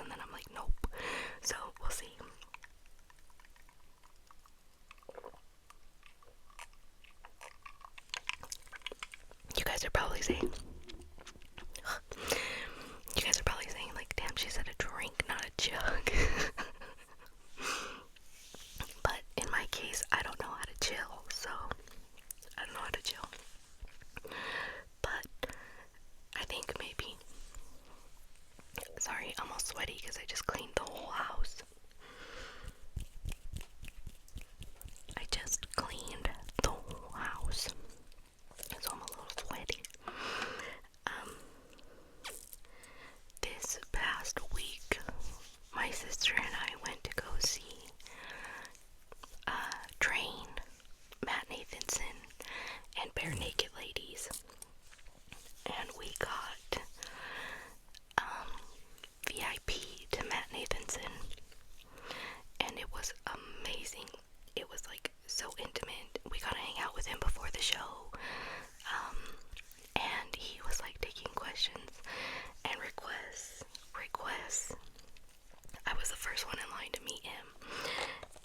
and then I'm like, nope. So we'll see. You guys are probably saying, like, damn, she said a drink, not a jug. But in my case, I don't know how to chill, so I don't know how to chill. But I think maybe, sorry, I'm all sweaty because I just cleaned the whole house. I just cleaned the whole house, so I'm a little sweaty. This past week, my sister and I went to go see Train, Matt Nathanson, and Bare Naked Ladies, and we got VIP to Matt Nathanson, and it was amazing. It was like so intimate. We got to hang out with him before the show, and he was like taking questions and requests. I was the first one in line to meet him,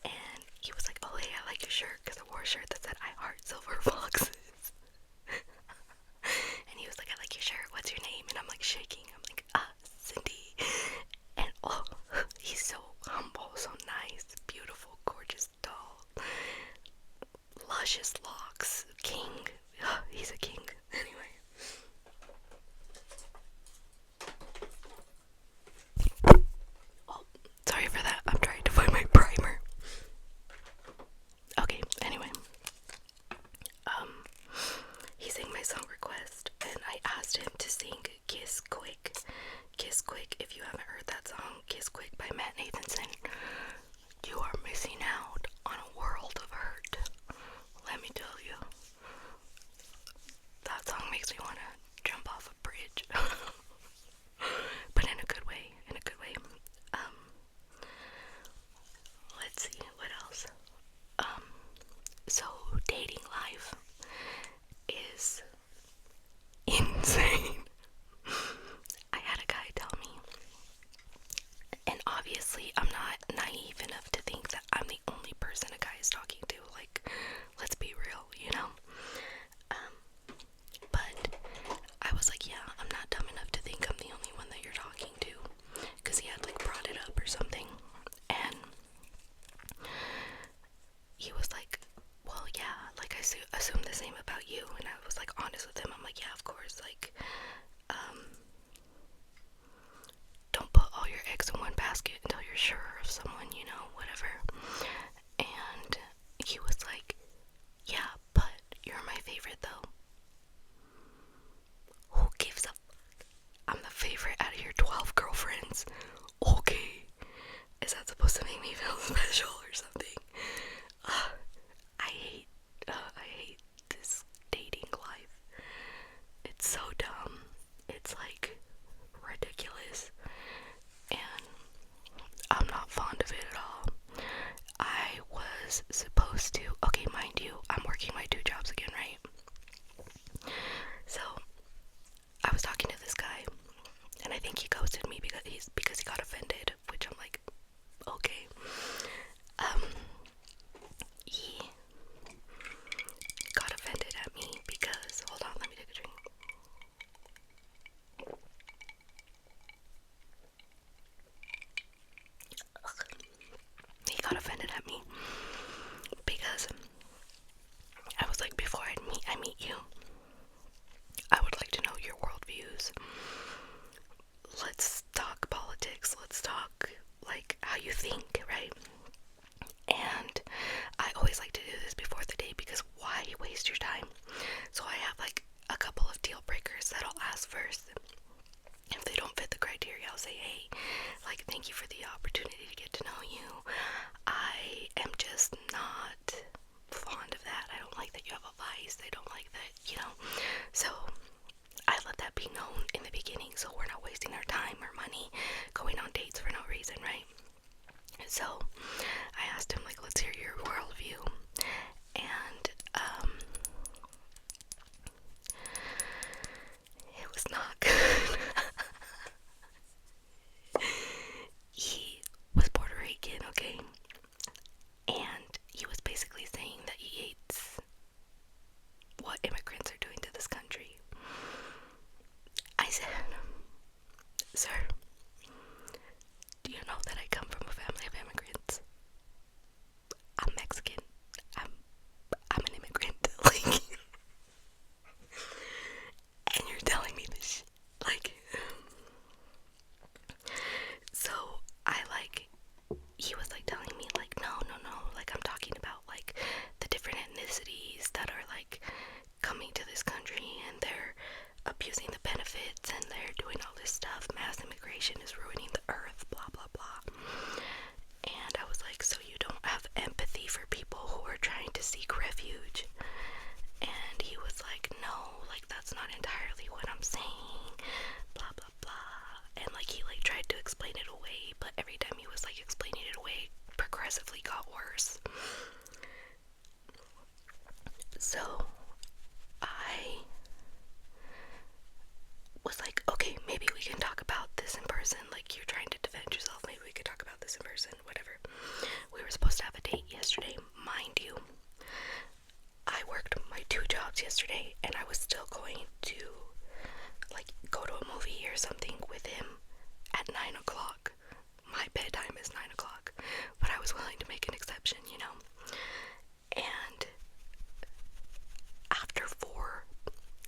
and he was like, oh hey, I like your shirt, because I wore a shirt that said I heart silver foxes. And he was like, I like your shirt, what's your name? And I'm like shaking, I'm like, Cindy. And oh, he's so humble, so nice, beautiful, gorgeous, tall, luscious locks, king. He's a king. Anyway, oh, sorry for that, I'm trying to find my primer. Okay, anyway, he sang my song request, and I asked him to sing Kiss Quick. Kiss Quick, if you haven't heard that song, Kiss Quick by Matt Nathanson, you are missing out on a world of hurt. Let me tell you. That song makes me want to jump off a bridge. But in a good way, let's see, what else? So dating life is insane. I had a guy tell me, and obviously I'm not naive enough to think that I'm the only person a guy is talking to. Like, let's be real, you know? But I was like, yeah, I'm not dumb enough to think I'm the only one that you're talking to, because he had like brought it up or something, and he was like, well, yeah, like I assume the same about you. And I was like honest with him. I'm like, yeah, of course, like, don't put all your eggs in one basket until you're sure of someone, you know, whatever. And he was like, yeah, but you're my favorite though. Who gives a fuck? I'm the favorite out of your 12 girlfriends. Okay. Is that supposed to make me feel special or something? I hate this dating life. It's so dumb. It's like ridiculous. And I'm not fond of it at all. I was supposed to, okay, mind you, I'm working my 2 jobs again, right? So I was talking to this guy, and I think he ghosted me because he got offended, which I'm like, okay. He got offended at me because, hold on, let me take a drink. He got offended at me because I was like, before I meet you, I would like to know your worldviews. Let's talk politics. Let's talk like how you think, right? And I always like to do this before the date, because why waste your time? So I have like a couple of deal breakers that I'll ask first. If they don't fit the criteria, I'll say, hey, like, thank you for the opportunity to get to know you. I am just not fond of that. I don't like that you have a vice. I don't like that, you know. So I let that be known in the beginning, so we're not wasting our time or money going on dates for no reason, right? So I asked him, like, let's hear your worldview. And it was not good. that I come from a family of immigrants. I'm Mexican. I'm an immigrant. Like, and you're telling me this shit. Like, so I like, he was like telling me like, no, like I'm talking about like the different ethnicities that are like coming to this country and they're abusing the benefits and they're doing all this stuff. Mass immigration is ruining the earth, blah blah blah. And I was like, so you don't have empathy for people who are trying to seek refuge? And he was like, no, like that's not entirely what I'm saying, blah blah blah. And like he like tried to explain it away, but every time he was like explaining it away, progressively got worse. So I was like, okay, maybe we can talk about this in person. Like, you're trying to defend yourself, maybe we could talk about this in person, whatever. We were supposed to have a date yesterday, mind you. I worked my 2 jobs yesterday and I was still going to like go to a movie or something with him at 9 o'clock. My bedtime is 9 o'clock, but I was willing to make an exception, you know. And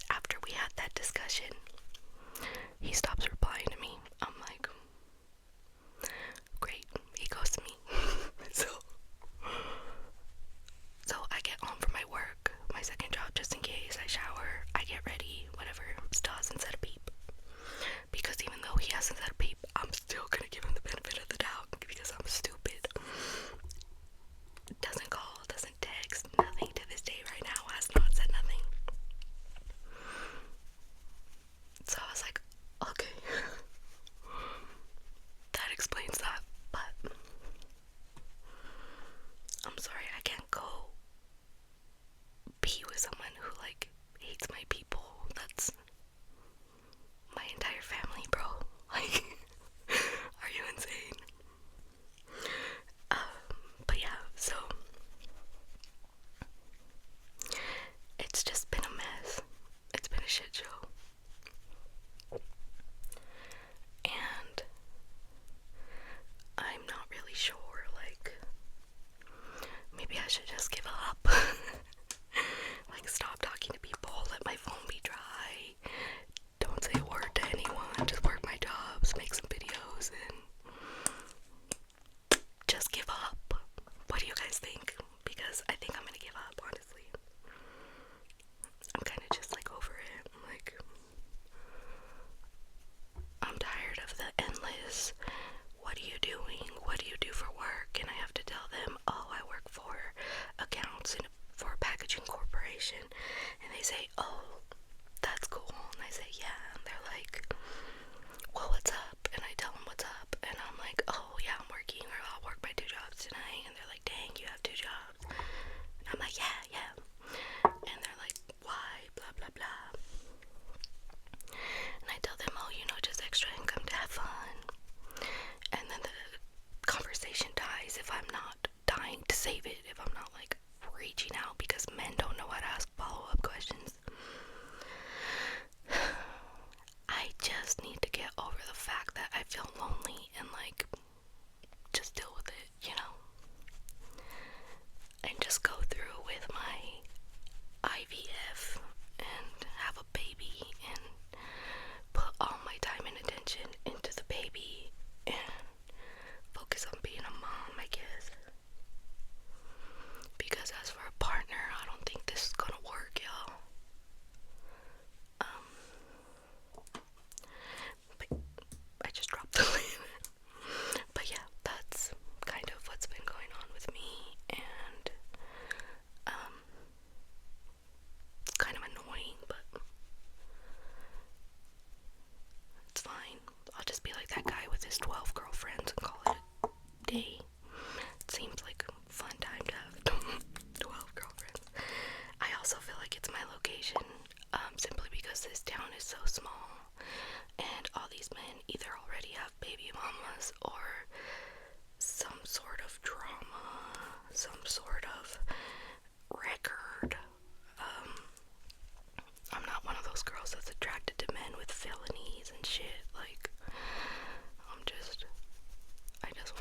after we had that discussion, he stops replying to me. I'm like, great, he ghosts me. So I get home from my work, my second job, just in case. I shower, I get ready, whatever. Still hasn't said a peep. Because even though he hasn't said a peep, I'm still gonna give him the benefit of the doubt because I'm stupid. Doesn't call, doesn't text, nothing to this day right now, has not said nothing. So I was like, okay. That explains that, but I'm sorry, I can't go be with someone who like hates my people. That's my entire family, bro. Like, are you insane? But yeah, so it's just been a mess. It's been a shit show. And I'm not really sure, like, maybe I should just give up. Like, stop talking to people, let my phone be dry, don't say a word to anyone, just work my jobs, make some videos, and just give up. What do you guys think? Because I think I'm gonna give up, honestly. I'm kind of just like over it. I'm like, I'm tired of the endless, what are you doing? What do you do for work? And I have to tell them, oh, I work for accounts for a packaging corporation. And they say, oh, that's cool. And I say, yeah. And they're like, well, what's up? And I tell them what's up. And I'm like, oh, yeah, I'm working, or I'll work my 2 jobs tonight. And they're like, dang, you have 2 jobs. And I'm like, yeah, yeah. And they're like, why? Blah, blah, blah. And I tell them, oh, you know, just extra income to have fun. And then the conversation dies if I'm not dying to save it, if I'm not like reaching out, because men don't know how to ask follow-up questions. I just need to get over the fact that I feel lonely and like just deal with it, you know, and just go through with my IVF and have a baby and put all my time and attention into the baby and focus on being a mom, I guess. Because as for a partner, I don't think this is gonna work, y'all. But I just dropped the lid. But yeah, that's kind of what's been going on with me, and it's kind of annoying, but it's fine. I'll just be like that guy with his 12 girlfriends and call it a day. It seems like a fun time to have 12 girlfriends. I also feel like it's my location, simply because this town is so small, and all these men either already have baby mamas or some sort of drama, some sort of record. I'm not one of those girls that's attracted to men with felonies and shit. Like, I just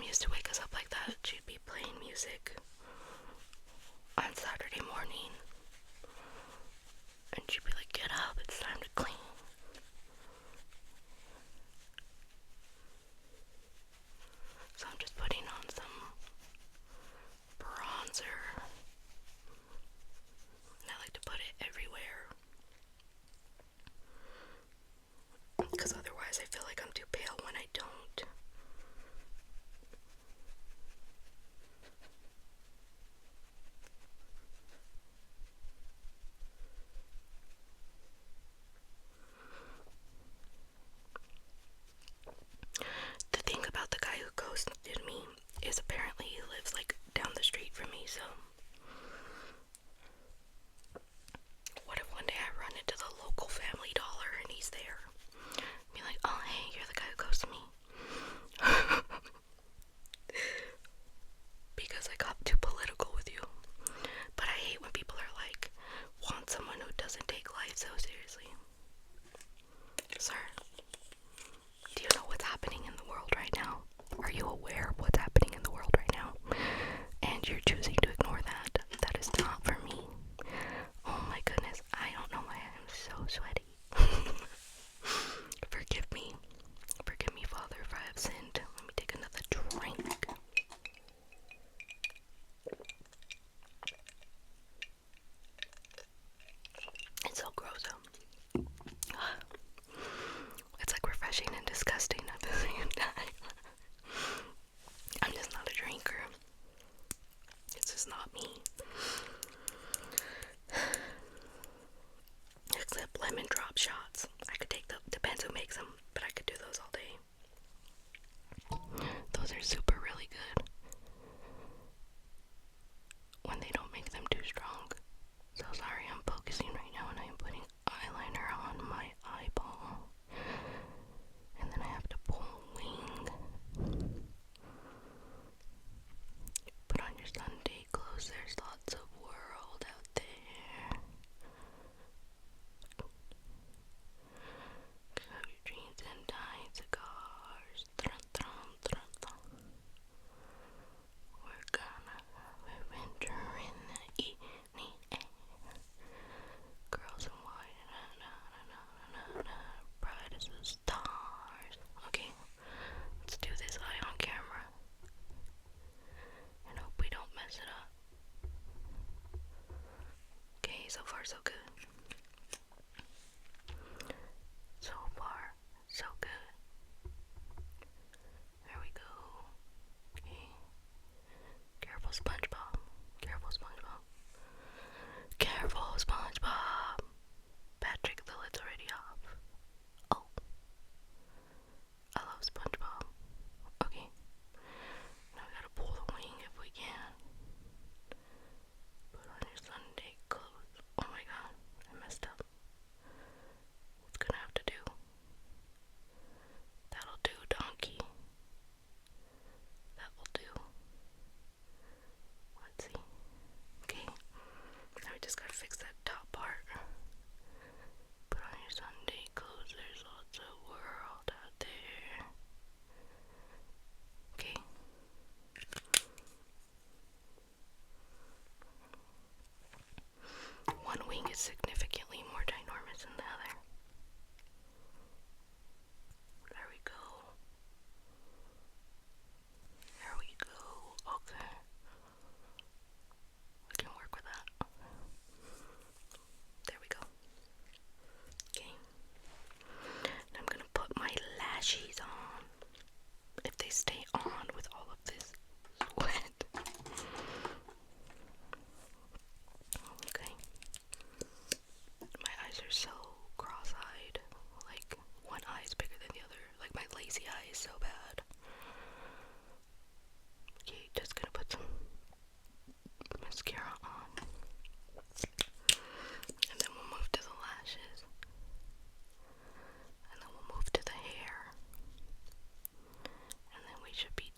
used to wake us up like that. She'd be playing music on Saturday morning, and she'd be like, "Get up, it's time to clean." So I'm just putting on some bronzer, and I like to put it everywhere, because otherwise I feel like I'm too pale when I don't. The thing about the guy who ghosted me is apparently he lives like down the street from me, so what if one day I run into the local Family Dollar and he's there? Be like, "Oh hey, you're the guy who ghosted me." Because I got too political with you. But I hate when people are like, want someone who doesn't take life so seriously. Sir, do you know what's happening in the world right now? Are you aware of what's happening in the world right now? And you're choosing to ignore that. That is not for me. Oh my goodness, I don't know why I'm so sweaty. Forgive me. Forgive me, Father, if I have sinned. Let me take another drink. It's so gross though. It's like refreshing and disgusting at the same time. I'm just not a drinker. It's just not me. Except lemon drop shots. I could take them. Depends who makes them, but I could do those all day. Those are super really good when they don't make them too strong. So sorry, I'm focusing right now and I am putting eyeliner on my eyeball. And then I have to pull a wing. Put on your Sunday clothes, there's lots of world out there. Have your jeans and tight cigars. Thrum, thrum, thrum, thrum. We're gonna winter in the evening air. Girls in white, na na na na na na, bright as the stars. Okay, let's do this eye on camera. And hope we don't mess it up. Okay, so far so good. So far, so good. There we go. Okay. Careful, SpongeBob. Careful, SpongeBob. Careful, SpongeBob. Patrick, the lid's already off. Oh. I love SpongeBob. Okay. Now we gotta pull the wing if we can. Put on your Sunday clothes. Oh my god, I messed up. It's gonna have to do. That'll do, donkey. That will do. Let's see. Okay. Now we just gotta fix that top part. Put on your Sunday clothes. There's lots of world out there. Okay. One wing is significantly more ginormous than the other. There we go. There we go. Okay. I can work with that. There we go. Okay. Now I'm gonna put my lashes on. If they stay on with all of this sweat. Okay. My eyes are so cross-eyed. Like, one eye is bigger than the other. Like, my lazy eye is so bad. Okay, just gonna put some mascara on. And then we'll move to the lashes. And then we'll move to the hair. And then we should be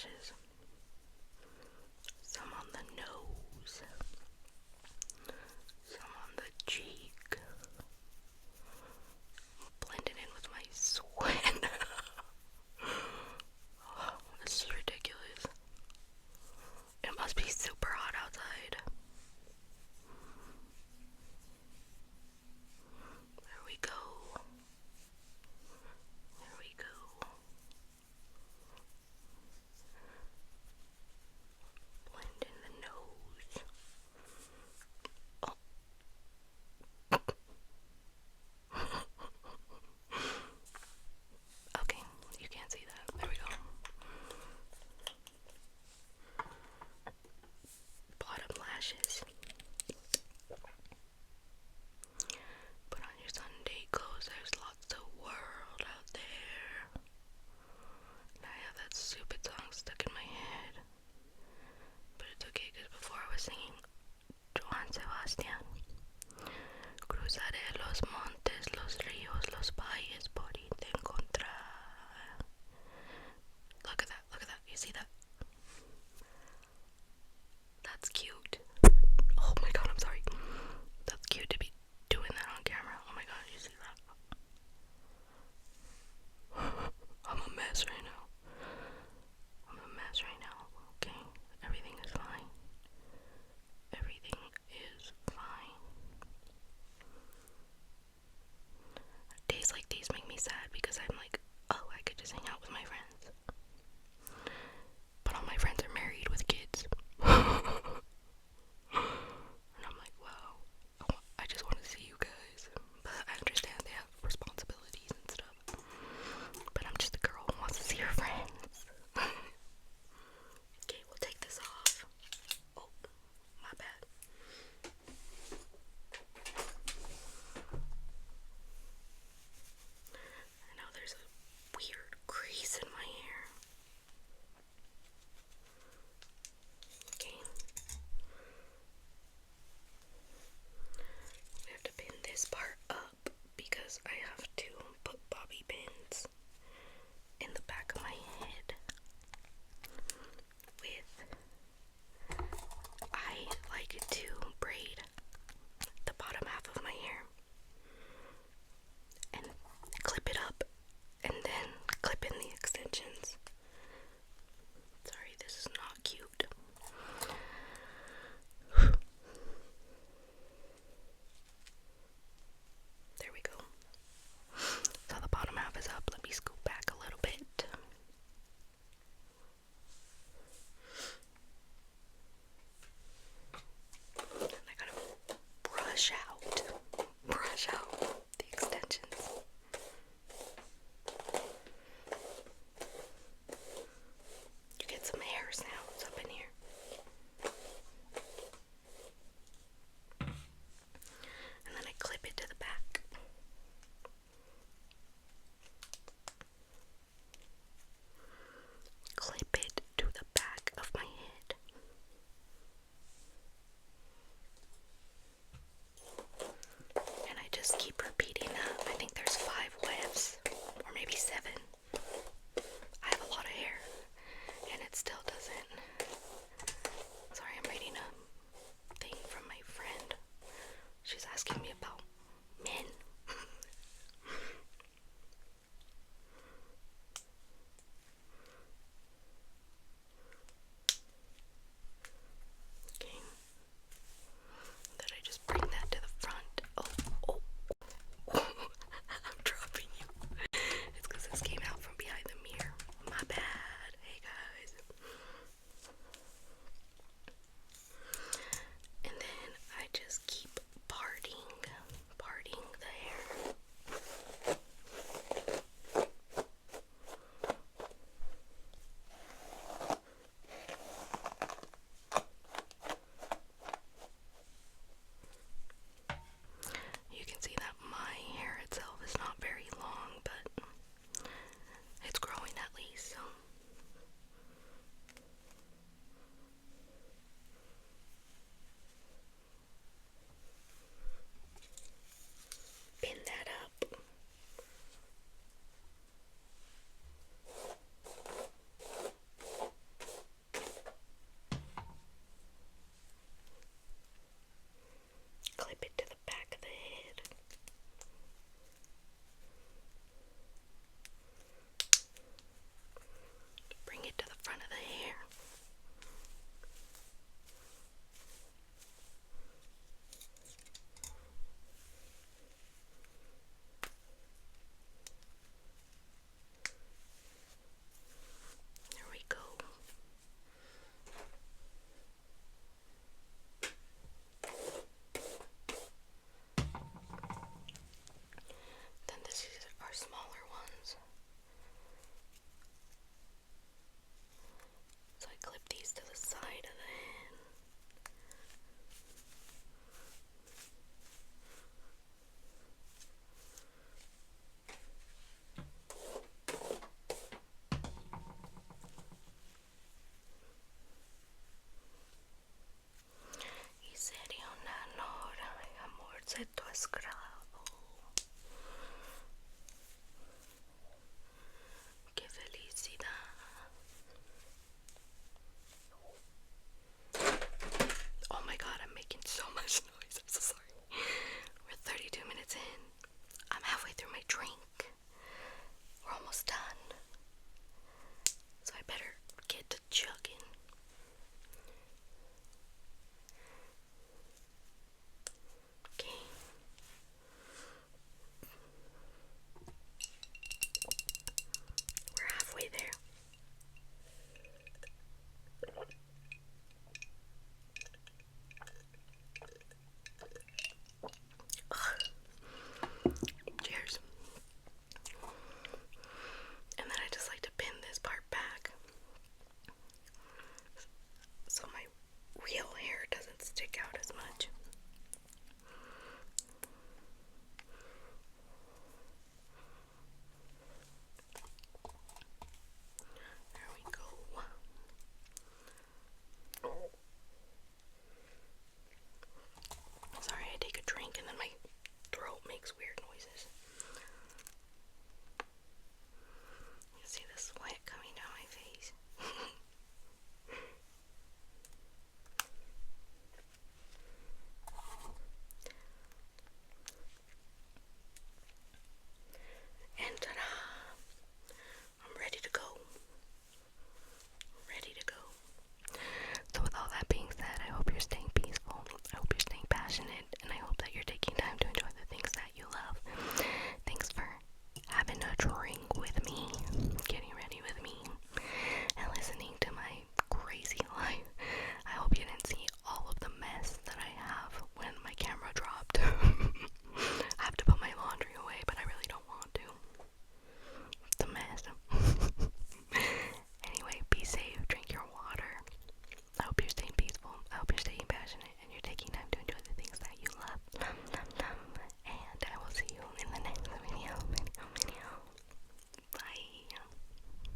eyelashes.